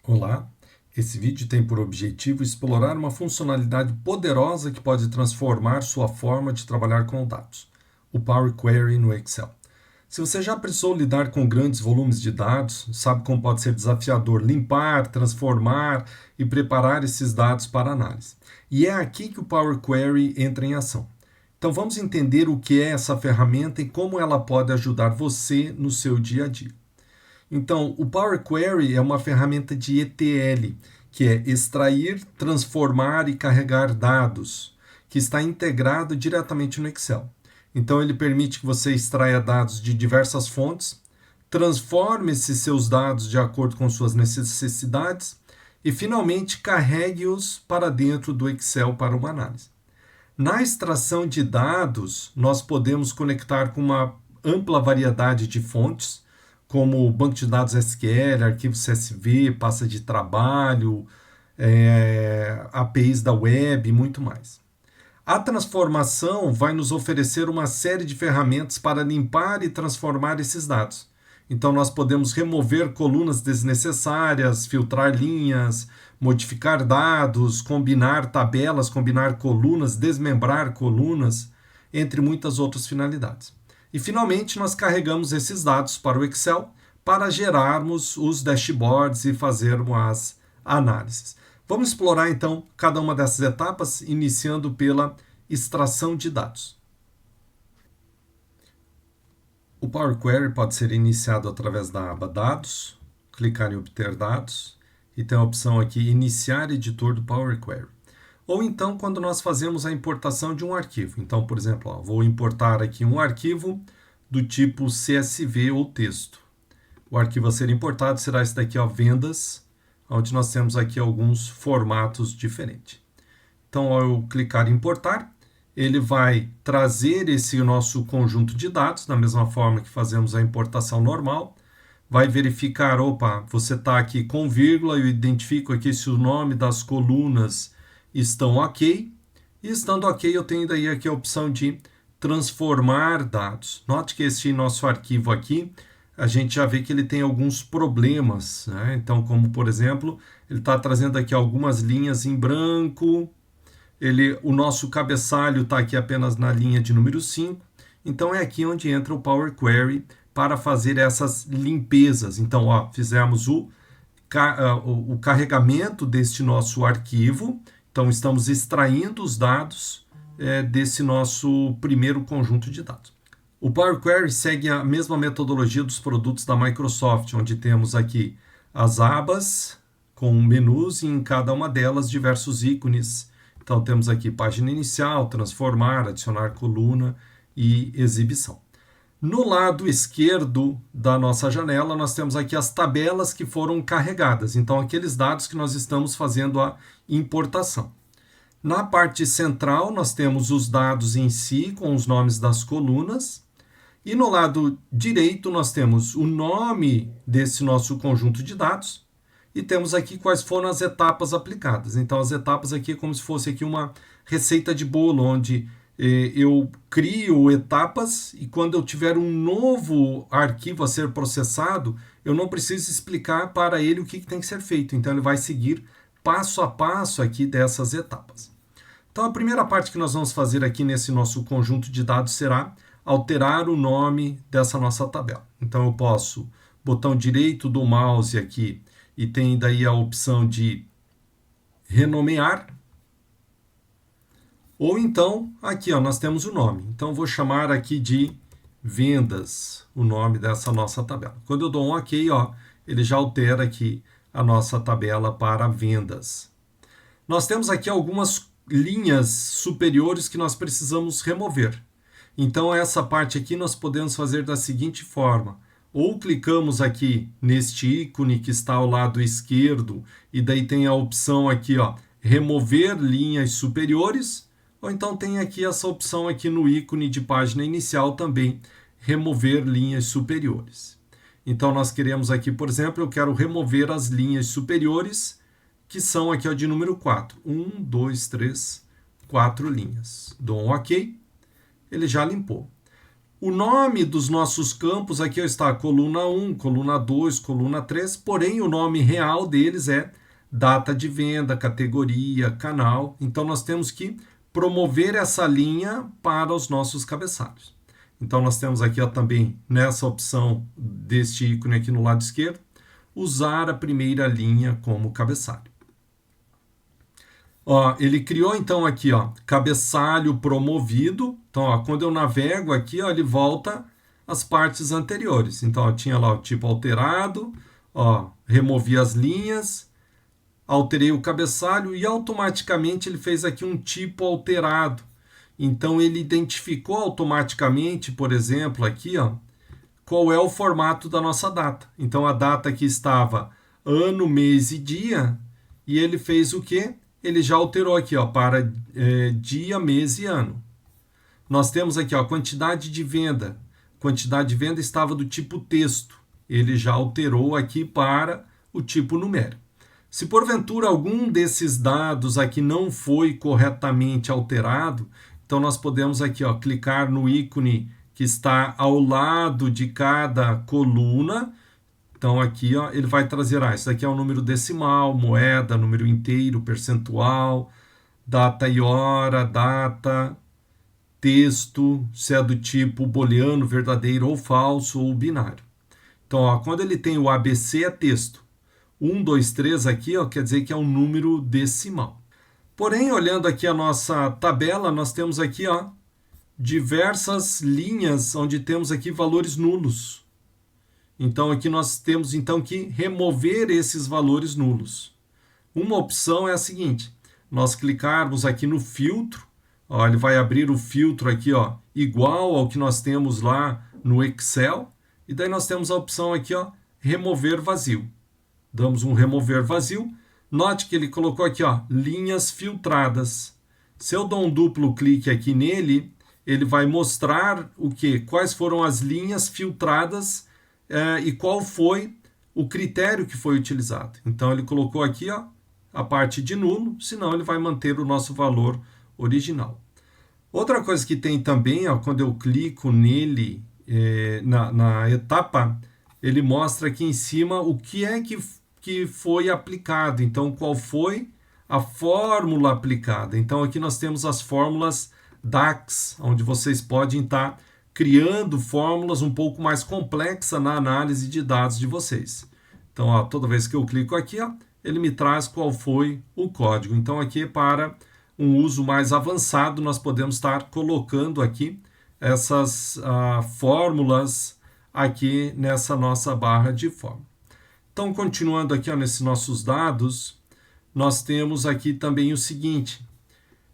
Olá, esse vídeo tem por objetivo explorar uma funcionalidade poderosa que pode transformar sua forma de trabalhar com dados, o Power Query no Excel. Se você já precisou lidar com grandes volumes de dados, sabe como pode ser desafiador limpar, transformar e preparar esses dados para análise. E é aqui que o Power Query entra em ação. Então vamos entender o que é essa ferramenta e como ela pode ajudar você no seu dia a dia. Então, o Power Query é uma ferramenta de ETL, que é extrair, transformar e carregar dados, que está integrado diretamente no Excel. Então, ele permite que você extraia dados de diversas fontes, transforme esses seus dados de acordo com suas necessidades e, finalmente, carregue-os para dentro do Excel para uma análise. Na extração de dados, nós podemos conectar com uma ampla variedade de fontes, como banco de dados SQL, arquivo CSV, pasta de trabalho, APIs da web e muito mais. A transformação vai nos oferecer uma série de ferramentas para limpar e transformar esses dados. Então, nós podemos remover colunas desnecessárias, filtrar linhas, modificar dados, combinar tabelas, combinar colunas, desmembrar colunas, entre muitas outras finalidades. E, finalmente, nós carregamos esses dados para o Excel para gerarmos os dashboards e fazermos as análises. Vamos explorar, então, cada uma dessas etapas, iniciando pela extração de dados. O Power Query pode ser iniciado através da aba Dados, clicar em Obter Dados e tem a opção aqui Iniciar Editor do Power Query. Ou então quando nós fazemos a importação de um arquivo. Então, por exemplo, vou importar aqui um arquivo do tipo CSV ou texto. O arquivo a ser importado será esse daqui, vendas, onde nós temos aqui alguns formatos diferentes. Então, ao eu clicar em importar, ele vai trazer esse nosso conjunto de dados, da mesma forma que fazemos a importação normal. Vai verificar, você está aqui com vírgula, eu identifico aqui se o nome das colunas estão ok. E estando ok, eu tenho daí aqui a opção de transformar dados. Note que este nosso arquivo aqui, a gente já vê que ele tem alguns problemas, né? Então, como por exemplo, ele está trazendo aqui algumas linhas em branco, o nosso cabeçalho está aqui apenas na linha de número 5, então é aqui onde entra o Power Query para fazer essas limpezas. Então, fizemos o carregamento deste nosso arquivo, então estamos extraindo os dados desse nosso primeiro conjunto de dados. O Power Query segue a mesma metodologia dos produtos da Microsoft, onde temos aqui as abas com menus e em cada uma delas diversos ícones. Então temos aqui página inicial, transformar, adicionar coluna e exibição. No lado esquerdo da nossa janela, nós temos aqui as tabelas que foram carregadas. Então, aqueles dados que nós estamos fazendo a importação. Na parte central, nós temos os dados em si, com os nomes das colunas. E no lado direito, nós temos o nome desse nosso conjunto de dados. E temos aqui quais foram as etapas aplicadas. Então, as etapas aqui é como se fosse aqui uma receita de bolo, onde eu crio etapas e quando eu tiver um novo arquivo a ser processado, eu não preciso explicar para ele o que tem que ser feito. Então, ele vai seguir passo a passo aqui dessas etapas. Então, a primeira parte que nós vamos fazer aqui nesse nosso conjunto de dados será alterar o nome dessa nossa tabela. Então, eu posso, botão direito do mouse aqui, e tem daí a opção de renomear. Ou então, aqui nós temos o nome. Então, vou chamar aqui de vendas, o nome dessa nossa tabela. Quando eu dou um OK, ele já altera aqui a nossa tabela para vendas. Nós temos aqui algumas linhas superiores que nós precisamos remover. Então, essa parte aqui nós podemos fazer da seguinte forma. Ou clicamos aqui neste ícone que está ao lado esquerdo e daí tem a opção aqui, remover linhas superiores, ou então tem aqui essa opção aqui no ícone de página inicial também, remover linhas superiores. Então nós queremos aqui, por exemplo, eu quero remover as linhas superiores, que são aqui de número 4. 1, 2, 3, 4 linhas. Dou um OK, ele já limpou. O nome dos nossos campos aqui está coluna 1, coluna 2, coluna 3, porém o nome real deles é data de venda, categoria, canal. Então nós temos que promover essa linha para os nossos cabeçalhos. Então nós temos aqui também nessa opção deste ícone aqui no lado esquerdo, usar a primeira linha como cabeçalho. Ele criou então aqui, cabeçalho promovido. Então, quando eu navego aqui, ele volta às partes anteriores. Então, tinha lá o tipo alterado, removi as linhas, alterei o cabeçalho e automaticamente ele fez aqui um tipo alterado. Então, ele identificou automaticamente, por exemplo, aqui, qual é o formato da nossa data. Então, a data aqui estava ano, mês e dia, e ele fez o quê? Ele já alterou aqui para dia, mês e ano. Nós temos aqui a quantidade de venda. Quantidade de venda estava do tipo texto. Ele já alterou aqui para o tipo numérico. Se porventura algum desses dados aqui não foi corretamente alterado, então nós podemos aqui clicar no ícone que está ao lado de cada coluna. Então aqui ele vai trazer, isso aqui é o número decimal, moeda, número inteiro, percentual, data e hora, data, texto, se é do tipo booleano, verdadeiro ou falso, ou binário. Então, quando ele tem o ABC é texto. 1, 2, 3 aqui, quer dizer que é um número decimal. Porém, olhando aqui a nossa tabela, nós temos aqui, diversas linhas onde temos aqui valores nulos. Então, aqui nós temos então que remover esses valores nulos. Uma opção é a seguinte: nós clicarmos aqui no filtro, ele vai abrir o filtro aqui, igual ao que nós temos lá no Excel, e daí nós temos a opção aqui, remover vazio. Damos um remover vazio. Note que ele colocou aqui, linhas filtradas. Se eu dou um duplo clique aqui nele, ele vai mostrar o quê? Quais foram as linhas filtradas e qual foi o critério que foi utilizado. Então, ele colocou aqui a parte de nulo, senão ele vai manter o nosso valor original. Outra coisa que tem também, quando eu clico nele na etapa, ele mostra aqui em cima o que é que foi aplicado. Então, qual foi a fórmula aplicada. Então, aqui nós temos as fórmulas DAX, onde vocês podem estar criando fórmulas um pouco mais complexas na análise de dados de vocês. Então, toda vez que eu clico aqui, ele me traz qual foi o código. Então, aqui para um uso mais avançado, nós podemos estar colocando aqui essas fórmulas aqui nessa nossa barra de fórmula. Então, continuando aqui nesses nossos dados, nós temos aqui também o seguinte.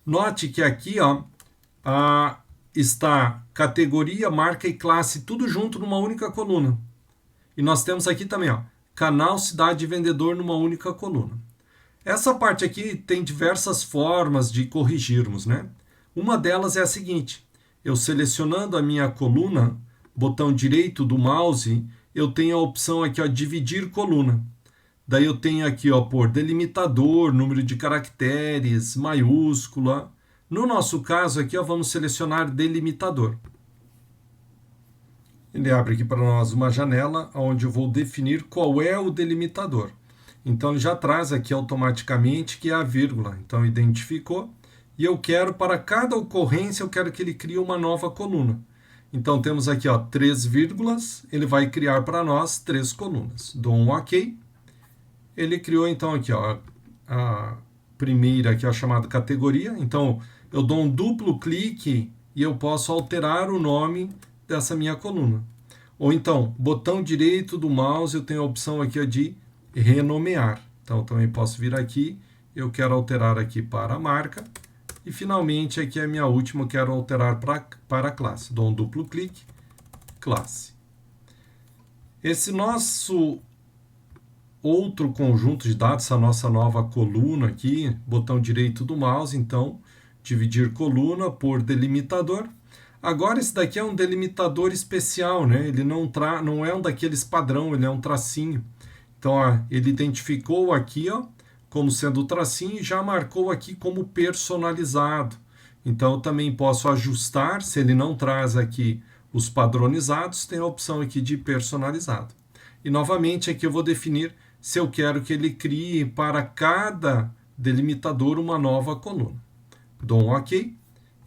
Note que aqui está categoria, marca e classe, tudo junto numa única coluna. E nós temos aqui também, canal, cidade e vendedor numa única coluna. Essa parte aqui tem diversas formas de corrigirmos, né? Uma delas é a seguinte: eu selecionando a minha coluna, botão direito do mouse, eu tenho a opção aqui, dividir coluna. Daí eu tenho aqui, por delimitador, número de caracteres, maiúscula. No nosso caso aqui, vamos selecionar delimitador. Ele abre aqui para nós uma janela onde eu vou definir qual é o delimitador. Então, ele já traz aqui automaticamente que é a vírgula. Então, identificou. E eu quero, para cada ocorrência, eu quero que ele crie uma nova coluna. Então, temos aqui 3 vírgulas. Ele vai criar para nós 3 colunas. Dou um OK. Ele criou, então, aqui a primeira, aqui, chamada categoria. Então, eu dou um duplo clique e eu posso alterar o nome dessa minha coluna. Ou então, botão direito do mouse, eu tenho a opção aqui de renomear. Então, eu também posso vir aqui, eu quero alterar aqui para a marca. E, finalmente, aqui é a minha última, eu quero alterar para a classe. Dou um duplo clique, classe. Esse nosso outro conjunto de dados, essa nossa nova coluna aqui, botão direito do mouse, então, dividir coluna por delimitador. Agora, esse daqui é um delimitador especial, né? Ele não é um daqueles padrão, ele é um tracinho. Então, ele identificou aqui, como sendo o tracinho e já marcou aqui como personalizado. Então, eu também posso ajustar, se ele não traz aqui os padronizados, tem a opção aqui de personalizado. E novamente aqui eu vou definir se eu quero que ele crie para cada delimitador uma nova coluna. Dou um OK.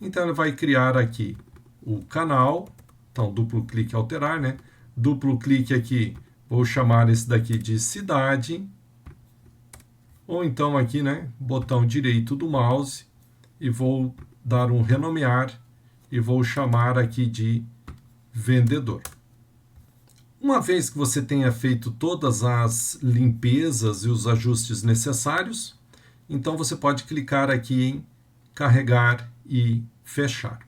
Então ele vai criar aqui o canal. Então duplo clique alterar, né? Duplo clique aqui, vou chamar esse daqui de cidade. Ou então aqui, né, botão direito do mouse e vou dar um renomear e vou chamar aqui de vendedor. Uma vez que você tenha feito todas as limpezas e os ajustes necessários, então você pode clicar aqui em carregar e fechar.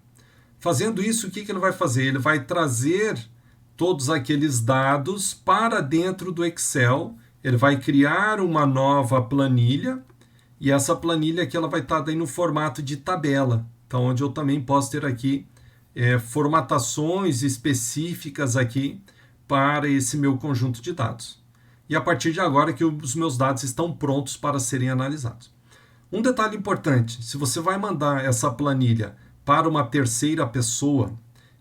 Fazendo isso, o que ele vai fazer? Ele vai trazer todos aqueles dados para dentro do Excel. Ele vai criar uma nova planilha e essa planilha aqui ela vai estar daí no formato de tabela. Então, onde eu também posso ter aqui formatações específicas aqui para esse meu conjunto de dados. E a partir de agora que os meus dados estão prontos para serem analisados. Um detalhe importante, se você vai mandar essa planilha para uma terceira pessoa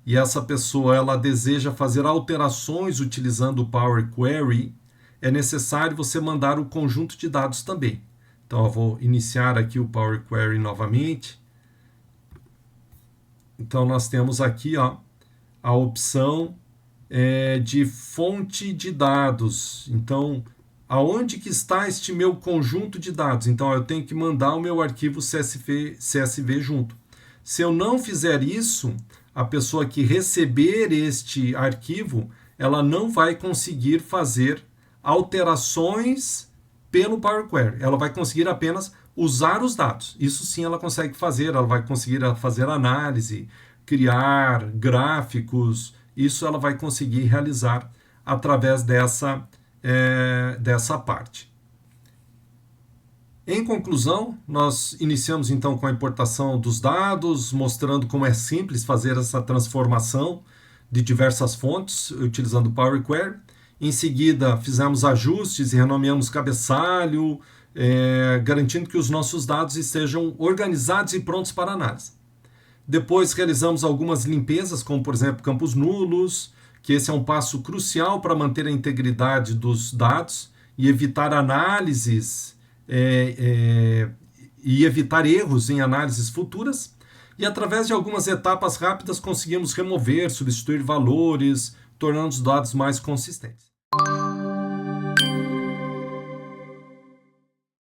e essa pessoa ela deseja fazer alterações utilizando o Power Query, é necessário você mandar o conjunto de dados também. Então eu vou iniciar aqui o Power Query novamente. Então nós temos aqui a opção de fonte de dados. Então, aonde que está este meu conjunto de dados? Então eu tenho que mandar o meu arquivo CSV junto. Se eu não fizer isso, a pessoa que receber este arquivo, ela não vai conseguir fazer alterações pelo Power Query. Ela vai conseguir apenas usar os dados. Isso sim ela consegue fazer, ela vai conseguir fazer análise, criar gráficos, isso ela vai conseguir realizar através dessa parte. Em conclusão, nós iniciamos então com a importação dos dados, mostrando como é simples fazer essa transformação de diversas fontes utilizando o Power Query. Em seguida, fizemos ajustes e renomeamos cabeçalho, garantindo que os nossos dados estejam organizados e prontos para análise. Depois realizamos algumas limpezas, como por exemplo campos nulos, que esse é um passo crucial para manter a integridade dos dados e evitar análises e evitar erros em análises futuras. E através de algumas etapas rápidas conseguimos remover, substituir valores, tornando os dados mais consistentes.